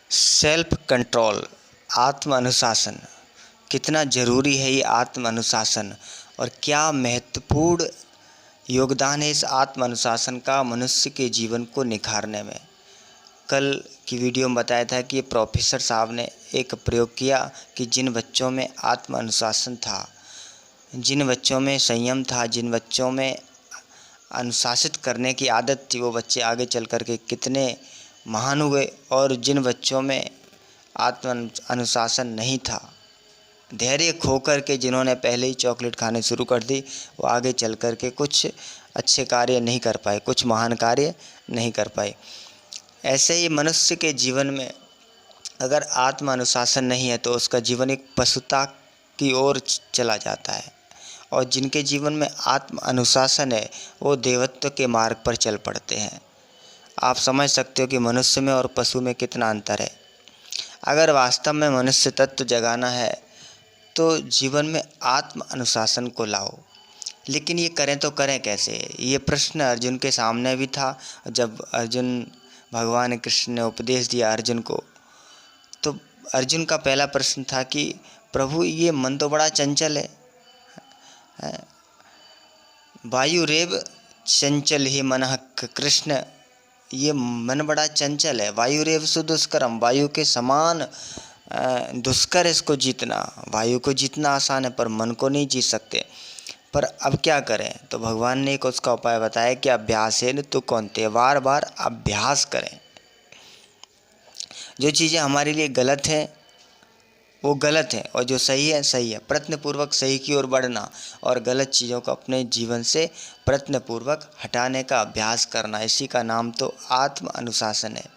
Self control, आत्म अनुशासन कितना ज़रूरी है ये आत्म अनुशासन, और क्या महत्वपूर्ण योगदान है इस आत्म अनुशासन का मनुष्य के जीवन को निखारने में। कल की वीडियो में बताया था कि प्रोफेसर साहब ने एक प्रयोग किया कि जिन बच्चों में आत्म अनुशासन था, जिन बच्चों में संयम था, जिन बच्चों में अनुशासित करने की आदत थी, वो बच्चे आगे चल कर के कितने महान हुए, और जिन बच्चों में आत्म अनुशासन नहीं था, धैर्य खोकर के जिन्होंने पहले ही चॉकलेट खाने शुरू कर दी, वो आगे चल कर के कुछ अच्छे कार्य नहीं कर पाए, कुछ महान कार्य नहीं कर पाए। ऐसे ही मनुष्य के जीवन में अगर आत्म अनुशासन नहीं है तो उसका जीवन एक पशुता की ओर चला जाता है, और जिनके जीवन में आत्म अनुशासन है वो देवत्व के मार्ग पर चल पड़ते हैं। आप समझ सकते हो कि मनुष्य में और पशु में कितना अंतर है। अगर वास्तव में मनुष्य तत्व जगाना है तो जीवन में आत्म अनुशासन को लाओ, लेकिन ये करें तो करें कैसे? ये प्रश्न अर्जुन के सामने भी था। जब भगवान कृष्ण ने उपदेश दिया अर्जुन को, तो अर्जुन का पहला प्रश्न था कि प्रभु, ये मन तो बड़ा चंचल है, वायुरेव चंचल ही मनः कृष्ण, ये मन बड़ा चंचल है। वायुरेव सुदुष्करम, वायु के समान दुष्कर इसको जीतना। वायु को जीतना आसान है पर मन को नहीं जीत सकते। पर अब क्या करें? तो भगवान ने एक उसका उपाय बताया कि अभ्यास है न तो कौनते, बार बार अभ्यास करें। जो चीज़ें हमारे लिए गलत हैं वो गलत है, और जो सही है सही है। प्रयत्नपूर्वक सही की ओर बढ़ना और गलत चीज़ों को अपने जीवन से प्रयत्नपूर्वक हटाने का अभ्यास करना, इसी का नाम तो आत्म अनुशासन है।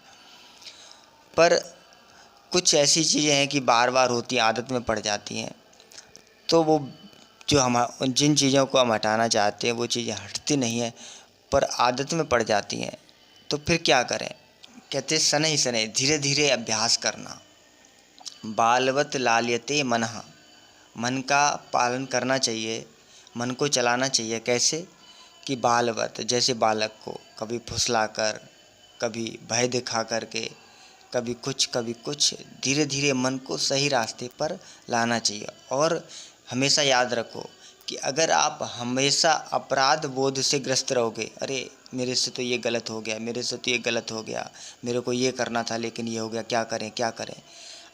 पर कुछ ऐसी चीज़ें हैं कि बार बार होती, आदत में पड़ जाती हैं, तो वो जो हम जिन चीज़ों को हम हटाना चाहते हैं वो चीज़ें हटती नहीं हैं, पर आदत में पड़ जाती हैं। तो फिर क्या करें? कहते शनैः शनैः, धीरे धीरे अभ्यास करना। बालवत लाल्यते मनः, मन का पालन करना चाहिए, मन को चलाना चाहिए। कैसे? कि बालवत, जैसे बालक को कभी फुसला कर, कभी भय दिखा करके, कभी कुछ, धीरे धीरे मन को सही रास्ते पर लाना चाहिए। और हमेशा याद रखो कि अगर आप हमेशा अपराध बोध से ग्रस्त रहोगे, अरे मेरे से तो ये गलत हो गया, मेरे से तो ये गलत हो गया, मेरे को ये करना था लेकिन ये हो गया, क्या करें क्या करें,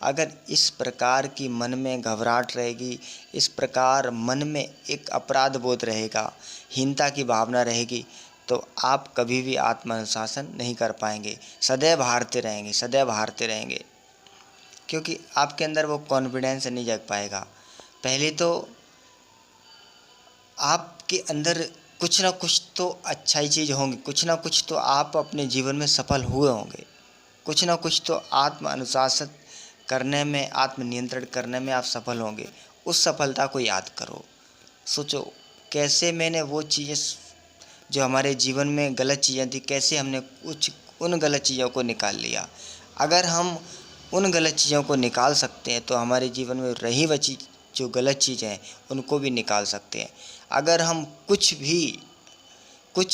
अगर इस प्रकार की मन में घबराहट रहेगी, इस प्रकार मन में एक अपराध बोध रहेगा, हीनता की भावना रहेगी, तो आप कभी भी आत्म अनुशासन नहीं कर पाएंगे। सदैव हारते रहेंगे, सदैव हारते रहेंगे, क्योंकि आपके अंदर वो कॉन्फिडेंस नहीं जग पाएगा। पहले तो आपके अंदर कुछ ना कुछ तो अच्छाई चीज़ होंगी, कुछ ना कुछ तो आप अपने जीवन में सफल हुए होंगे, कुछ ना कुछ तो आत्म अनुशासन करने में, आत्म नियंत्रण करने में आप सफल होंगे। उस सफलता को याद करो, सोचो कैसे मैंने वो चीज़ें जो हमारे जीवन में गलत चीज़ें थी, कैसे हमने कुछ उन गलत चीज़ों को निकाल लिया। अगर हम उन गलत चीज़ों को निकाल सकते हैं तो हमारे जीवन में रही बची जो गलत चीज़ें हैं उनको भी निकाल सकते हैं। अगर हम कुछ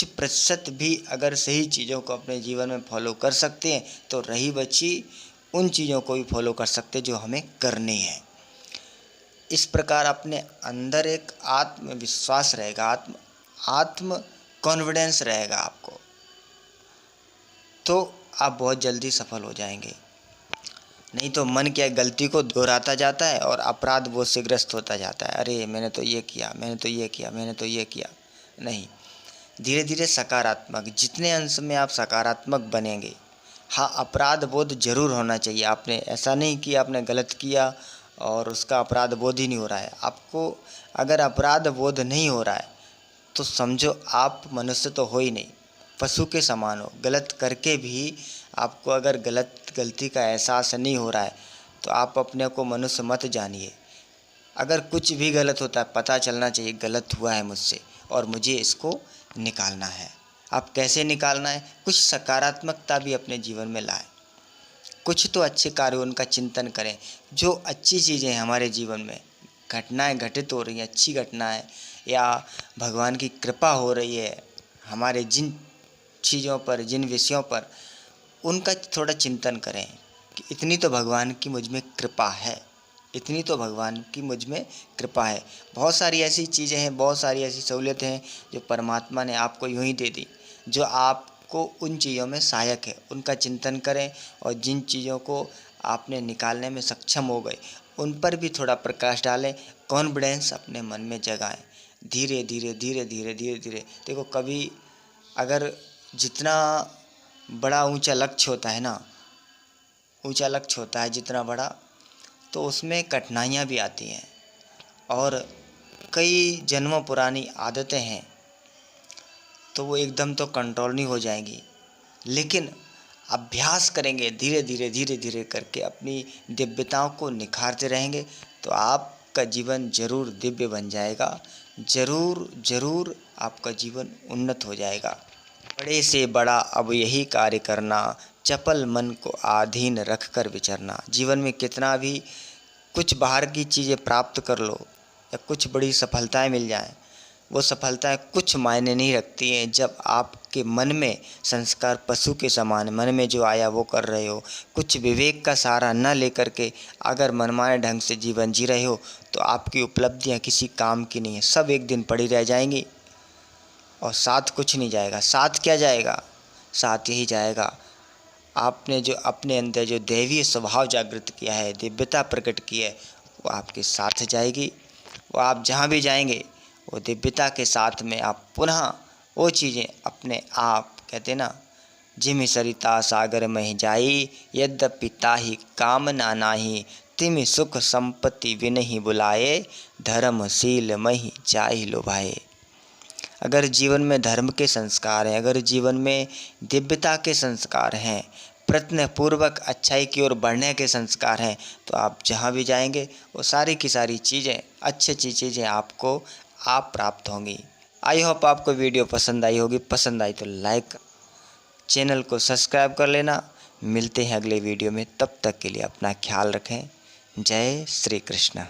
प्रतिशत भी अगर सही चीज़ों को अपने जीवन में फॉलो कर सकते हैं तो रही बची उन चीज़ों को भी फॉलो कर सकते हैं जो हमें करनी है। इस प्रकार अपने अंदर एक आत्मविश्वास रहेगा, आत्म कॉन्फिडेंस रहेगा आपको, तो आप बहुत जल्दी सफल हो जाएंगे। नहीं तो मन क्या गलती को दोहराता जाता है और अपराध बोध से ग्रस्त होता जाता है। अरे मैंने तो ये किया, मैंने तो ये किया, मैंने तो ये किया। नहीं, धीरे धीरे सकारात्मक, जितने अंश में आप सकारात्मक बनेंगे। हाँ, अपराध बोध जरूर होना चाहिए। आपने ऐसा नहीं कि आपने गलत किया और उसका अपराध बोध ही नहीं हो रहा है। आपको अगर अपराध बोध नहीं हो रहा है तो समझो आप मनुष्य तो हो ही नहीं, पशु के समान हो। गलत करके भी आपको अगर गलती का एहसास नहीं हो रहा है तो आप अपने को मनुष्य मत जानिए। अगर कुछ भी गलत होता है पता चलना चाहिए गलत हुआ है मुझसे और मुझे इसको निकालना है। आप कैसे निकालना है? कुछ सकारात्मकता भी अपने जीवन में लाएं, कुछ तो अच्छे कार्यों उनका चिंतन करें। जो अच्छी चीज़ें हैं हमारे जीवन में, घटनाएं घटित हो रही हैं, अच्छी घटनाएं या भगवान की कृपा हो रही है हमारे जिन चीज़ों पर, जिन विषयों पर, उनका थोड़ा चिंतन करें। कि इतनी तो भगवान की मुझ में कृपा है, इतनी तो भगवान की मुझ में कृपा है। बहुत सारी ऐसी चीज़ें हैं, बहुत सारी ऐसी सहूलियतें हैं जो परमात्मा ने आपको यूं ही दे दी, जो आपको उन चीज़ों में सहायक है। उनका चिंतन करें और जिन चीज़ों को आपने निकालने में सक्षम हो गए उन पर भी थोड़ा प्रकाश डालें, कॉन्फिडेंस अपने मन में जगाएं। धीरे धीरे धीरे धीरे धीरे धीरे देखो, कभी अगर जितना बड़ा ऊंचा लक्ष्य होता है ना, ऊंचा लक्ष्य होता है जितना बड़ा, तो उसमें कठिनाइयाँ भी आती हैं और कई जन्मों पुरानी आदतें हैं, तो वो एकदम तो कंट्रोल नहीं हो जाएंगी। लेकिन अभ्यास करेंगे, धीरे धीरे धीरे धीरे करके अपनी दिव्यताओं को निखारते रहेंगे तो आपका जीवन ज़रूर दिव्य बन जाएगा, ज़रूर ज़रूर आपका जीवन उन्नत हो जाएगा। बड़े से बड़ा अब यही कार्य करना, चपल मन को आधीन रख कर विचरना। जीवन में कितना भी कुछ बाहर की चीज़ें प्राप्त कर लो या कुछ बड़ी सफलताएं मिल जाएं, वो सफलताएं कुछ मायने नहीं रखती हैं जब आपके मन में संस्कार पशु के समान, मन में जो आया वो कर रहे हो, कुछ विवेक का सहारा न लेकर के अगर मनमाने ढंग से जीवन जी रहे हो तो आपकी उपलब्धियां किसी काम की नहीं है, सब एक दिन पड़ी रह जाएंगी और साथ कुछ नहीं जाएगा। साथ क्या जाएगा? साथ यही जाएगा, आपने जो अपने अंदर जो दैवीय स्वभाव जागृत किया है, दिव्यता प्रकट की है, वो आपके साथ जाएगी। वो आप जहाँ भी जाएंगे वो दिव्यता के साथ में आप पुनः वो चीज़ें अपने आप, कहते ना, जिमि सरिता सागर में जाई, यद्यपि ताहि कामना नाही, तिमि सुख संपत्ति विनहि बुलाए, धर्मशील महि जाहि लुभाए। अगर जीवन में धर्म के संस्कार हैं, अगर जीवन में दिव्यता के संस्कार हैं, प्रयत्नपूर्वक अच्छाई की ओर बढ़ने के संस्कार हैं, तो आप जहाँ भी जाएंगे वो सारी की सारी चीज़ें, अच्छी अच्छी चीज़ें आपको आप प्राप्त होंगी। आई होप आपको वीडियो पसंद आई होगी। पसंद आई तो लाइक, चैनल को सब्सक्राइब कर लेना। मिलते हैं अगले वीडियो में, तब तक के लिए अपना ख्याल रखें। जय श्री कृष्ण।